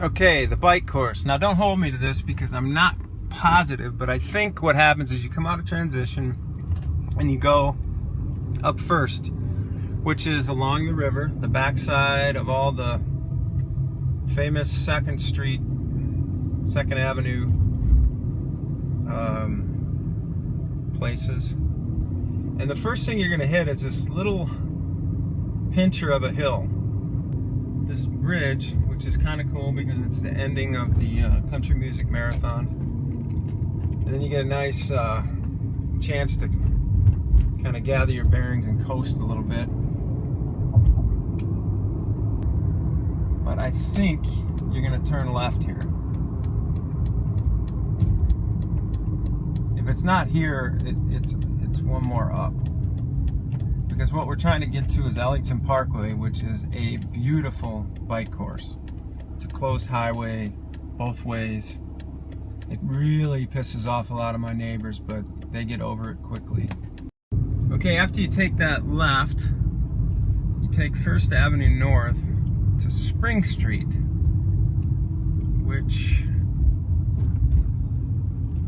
Okay, the bike course. Now don't hold me to this because I'm not positive, but I think what happens is you come out of transition and you go up first, which is along the river, the backside of all the famous 2nd Street, 2nd Avenue places. And the first thing you're going to hit is this little pincher of a hill. This bridge, which is kind of cool because it's the ending of the country music marathon. And then you get a nice chance to kind of gather your bearings and coast a little bit. But I think you're going to turn left here. If it's not here, it's one more up. Because what we're trying to get to is Ellington Parkway, which is a beautiful bike course. It's a closed highway both ways. It really pisses off a lot of my neighbors, but they get over it quickly. Okay, after you take that left, you take 1st Avenue North to Spring Street, which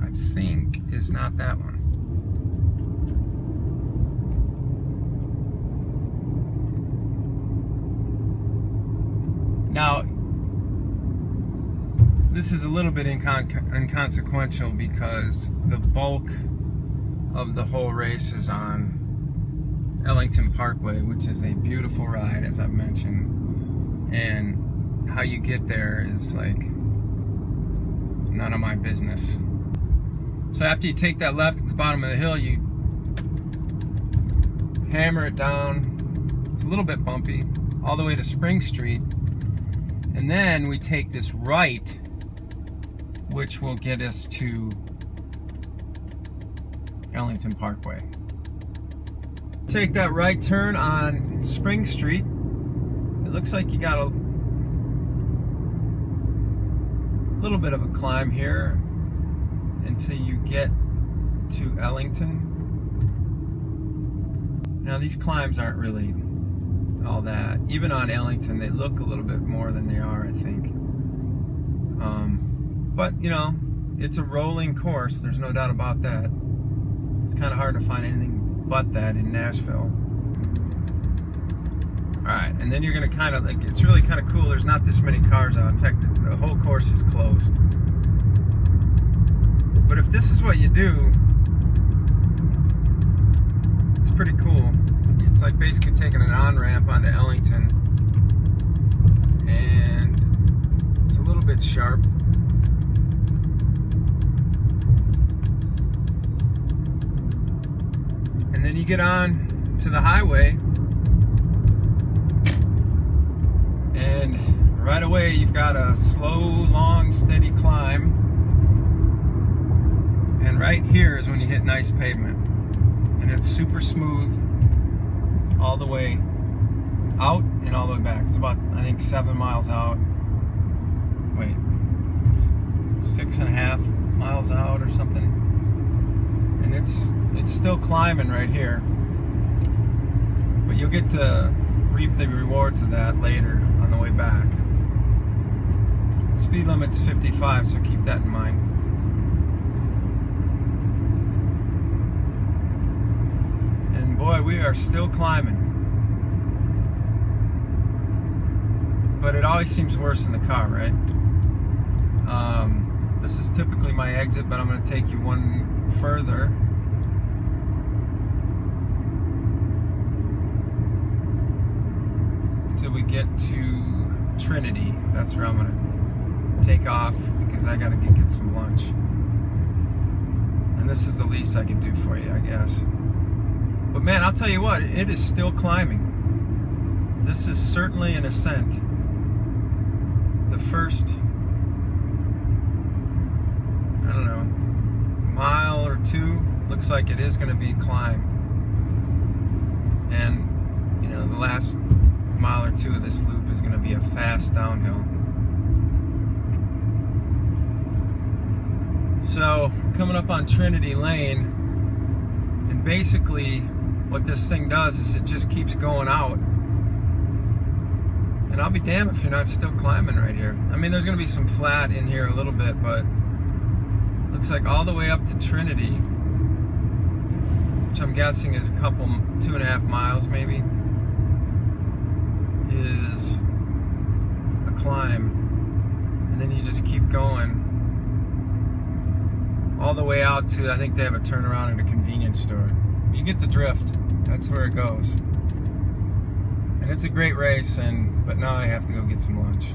I think is not that one. Now, this is a little bit inconsequential because the bulk of the whole race is on Ellington Parkway, which is a beautiful ride, as I've mentioned, and how you get there is like none of my business. So after you take that left at the bottom of the hill, you hammer it down. It's a little bit bumpy, all the way to Spring Street. And then we take this right, which will get us to Ellington Parkway. Take that right turn on Spring Street. It looks like you got a little bit of a climb here until you get to Ellington. Now these climbs aren't really all that. Even on Ellington, they look a little bit more than they are, I think. But, you know, it's a rolling course. There's no doubt about that. It's kind of hard to find anything but that in Nashville. Alright, and then you're going to kind of, like, it's really kind of cool. There's not this many cars out. In fact, the whole course is closed. But if this is what you do, it's pretty cool. It's like basically taking an on-ramp onto Ellington, and it's a little bit sharp. And then you get on to the highway, and right away you've got a slow, long, steady climb. And right here is when you hit nice pavement, and it's super smooth all the way out and all the way back. It's about, I think, 7 miles out. Wait, 6.5 miles out or something. And it's still climbing right here. But you'll get to reap the rewards of that later on the way back. Speed limit's 55, so keep that in mind. And boy, we are still climbing. But it always seems worse in the car, right? This is typically my exit, but I'm going to take you one further. Until we get to Trinity. That's where I'm going to take off because I got to get some lunch. And this is the least I can do for you, I guess. But man, I'll tell you what, it is still climbing. This is certainly an ascent. The first, I don't know, mile or two looks like it is going to be climb. And, you know, the last mile or two of this loop is going to be a fast downhill. So, coming up on Trinity Lane, and basically what this thing does is it just keeps going out And I'll be damned if you're not still climbing right here. I mean, there's going to be some flat in here a little bit, but looks like all the way up to Trinity, which I'm guessing is a couple, 2.5 miles maybe, is a climb. And then you just keep going all the way out to, I think they have a turnaround at a convenience store. You get the drift. That's where it goes. And it's a great race, but now I have to go get some lunch.